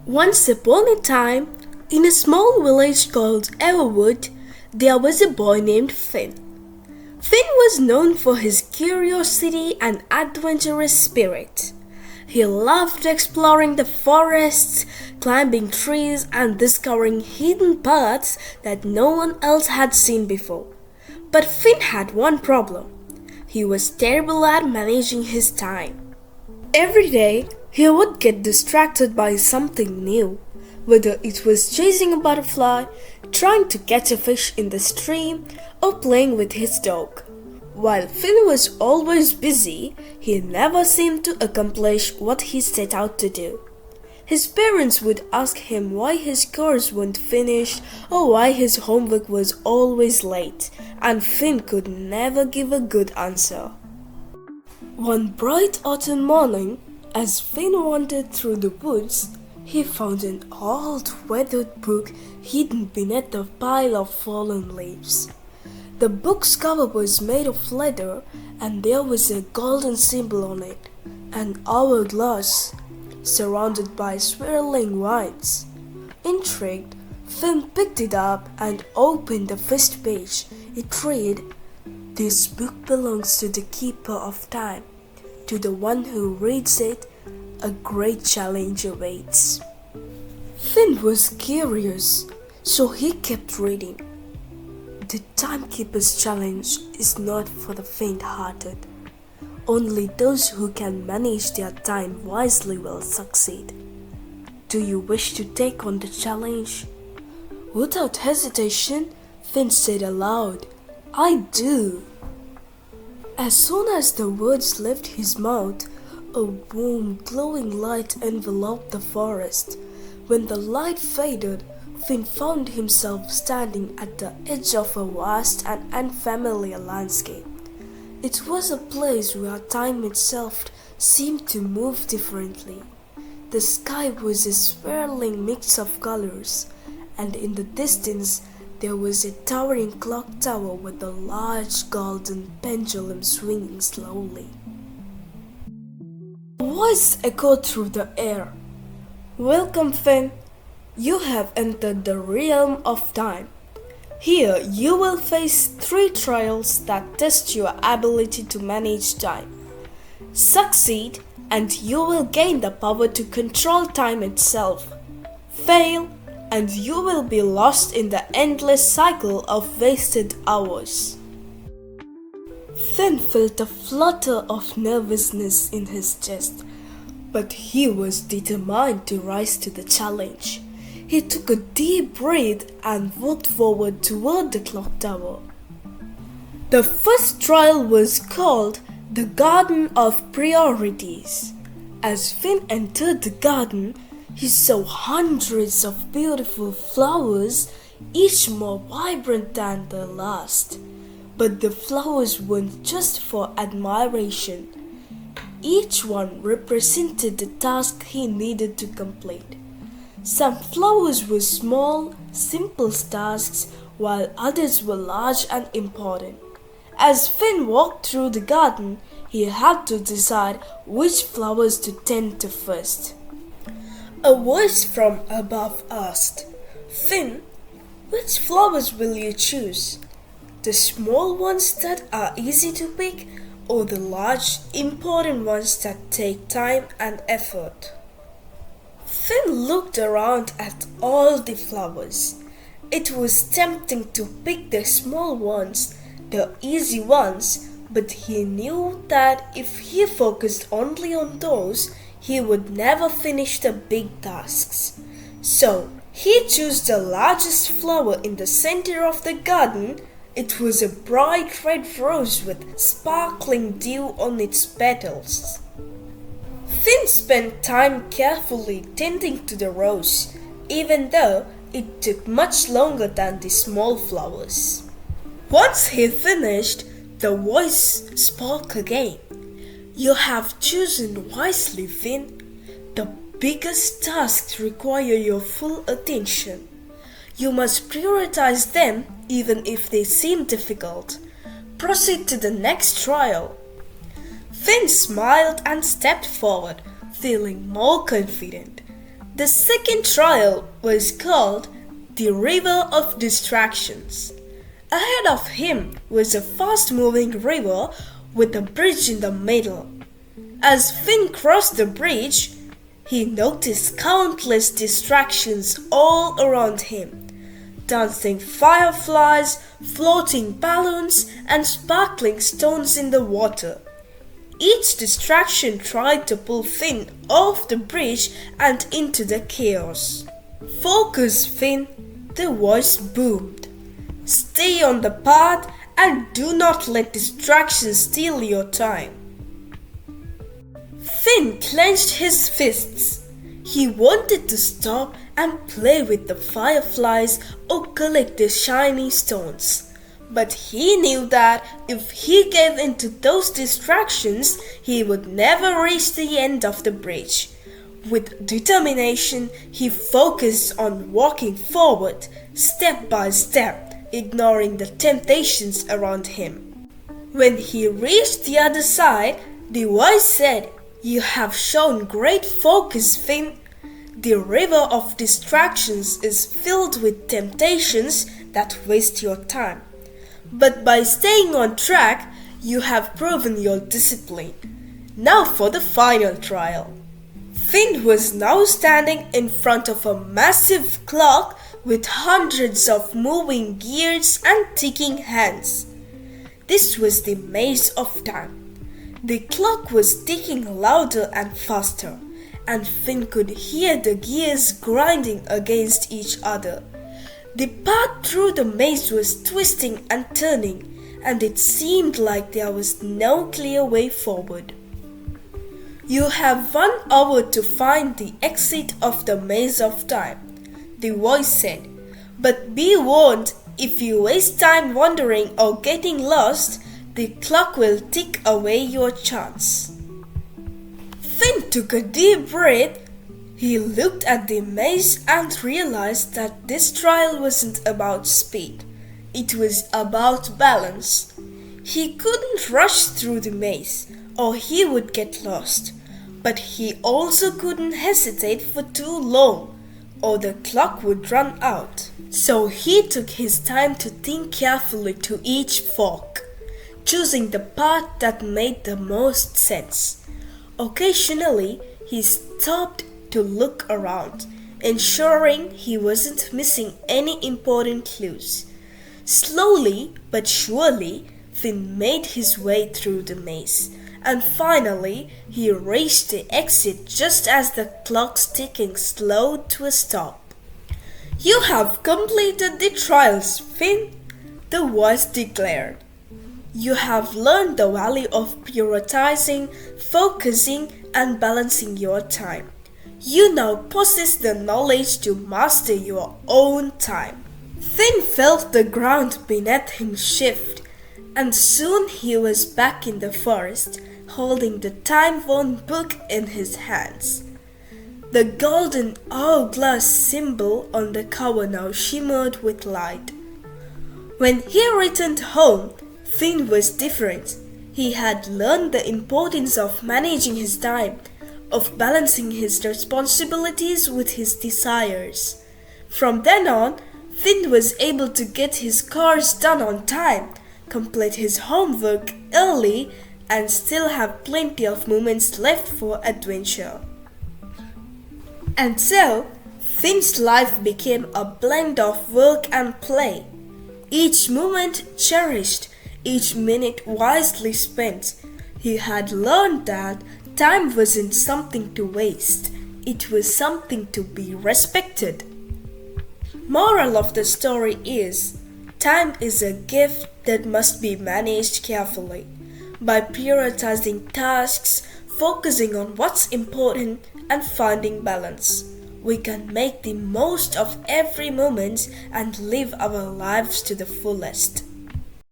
Once upon a time, in a small village called Everwood, there was a boy named Finn. Finn was known for his curiosity and adventurous spirit. He loved exploring the forests, climbing trees, and discovering hidden paths that no one else had seen before. But Finn had one problem. He was terrible at managing his time. Every day, he would get distracted by something new, whether it was chasing a butterfly, trying to catch a fish in the stream, or playing with his dog. While Finn was always busy, he never seemed to accomplish what he set out to do. His parents would ask him why his chores weren't finished or why his homework was always late, and Finn could never give a good answer. One bright autumn morning, as Finn wandered through the woods, he found an old weathered book hidden beneath a pile of fallen leaves. The book's cover was made of leather, and there was a golden symbol on it, an hourglass, surrounded by swirling vines. Intrigued, Finn picked it up and opened the first page. It read, "This book belongs to the keeper of time. To the one who reads it, a great challenge awaits." Finn was curious, so he kept reading. The Timekeeper'S challenge is not for the faint-hearted. Only those who can manage their time wisely will succeed. Do you wish to take on the challenge? Without hesitation, Finn said aloud, "I do." As soon as the words left his mouth, a warm, glowing light enveloped the forest. When the light faded, Finn found himself standing at the edge of a vast and unfamiliar landscape. It was a place where time itself seemed to move differently. The sky was a swirling mix of colors, and in the distance there was a towering clock tower with a large golden pendulum swinging slowly. A voice echoed through the air. "Welcome, Finn. You have entered the realm of time. Here you will face 3 trials that test your ability to manage time. Succeed, and you will gain the power to control time itself. Fail, and you will be lost in the endless cycle of wasted hours." Finn felt a flutter of nervousness in his chest, but he was determined to rise to the challenge. He took a deep breath and walked forward toward the clock tower. The first trial was called the Garden of Priorities. As Finn entered the garden, he saw hundreds of beautiful flowers, each more vibrant than the last. But the flowers weren't just for admiration. Each one represented the task he needed to complete. Some flowers were small, simple tasks, while others were large and important. As Finn walked through the garden, he had to decide which flowers to tend to first. A voice from above asked, "Finn, which flowers will you choose? The small ones that are easy to pick, or the large, important ones that take time and effort?" Finn looked around at all the flowers. It was tempting to pick the small ones, the easy ones, but he knew that if he focused only on those, he would never finish the big tasks. So he chose the largest flower in the center of the garden. It was a bright red rose with sparkling dew on its petals. Finn spent time carefully tending to the rose, even though it took much longer than the small flowers. Once he finished, the voice spoke again. "You have chosen wisely, Finn. The biggest tasks require your full attention. You must prioritize them even if they seem difficult. Proceed to the next trial." Finn smiled and stepped forward, feeling more confident. The second trial was called the River of Distractions. Ahead of him was a fast-moving river with a bridge in the middle. As Finn crossed the bridge, he noticed countless distractions all around him. Dancing fireflies, floating balloons, and sparkling stones in the water. Each distraction tried to pull Finn off the bridge and into the chaos. "Focus, Finn," the voice boomed. "Stay on the path and do not let distractions steal your time." Finn clenched his fists. He wanted to stop and play with the fireflies or collect the shiny stones. But he knew that if he gave in to those distractions, he would never reach the end of the bridge. With determination, he focused on walking forward, step by step, ignoring the temptations around him. When he reached the other side, the voice said, "You have shown great focus, Finn. The river of distractions is filled with temptations that waste your time. But by staying on track, you have proven your discipline. Now for the final trial." Finn was now standing in front of a massive clock with hundreds of moving gears and ticking hands. This was the maze of time. The clock was ticking louder and faster, and Finn could hear the gears grinding against each other. The path through the maze was twisting and turning, and it seemed like there was no clear way forward. "You have 1 hour to find the exit of the maze of time," the voice said. "But be warned, if you waste time wandering or getting lost, the clock will tick away your chance." Finn took a deep breath. He looked at the maze and realized that this trial wasn't about speed. It was about balance. He couldn't rush through the maze, or he would get lost. But he also couldn't hesitate for too long, or the clock would run out. So he took his time to think carefully to each fork, choosing the path that made the most sense. Occasionally, he stopped to look around, ensuring he wasn't missing any important clues. Slowly but surely, Finn made his way through the maze, and finally he reached the exit just as the clock's ticking slowed to a stop. "You have completed the trials, Finn," the voice declared. "You have learned the value of prioritizing, focusing, and balancing your time. You now possess the knowledge to master your own time." Finn felt the ground beneath him shift, and soon he was back in the forest, holding the time-worn book in his hands. The golden hourglass symbol on the cover now shimmered with light. When he returned home, Finn was different. He had learned the importance of managing his time, of balancing his responsibilities with his desires. From then on, Finn was able to get his chores done on time, complete his homework early, and still have plenty of moments left for adventure. And so, Finn's life became a blend of work and play. Each moment cherished, each minute wisely spent. He had learned that time wasn't something to waste, it was something to be respected. Moral of the story is, time is a gift that must be managed carefully. By prioritizing tasks, focusing on what's important, and finding balance, we can make the most of every moment and live our lives to the fullest.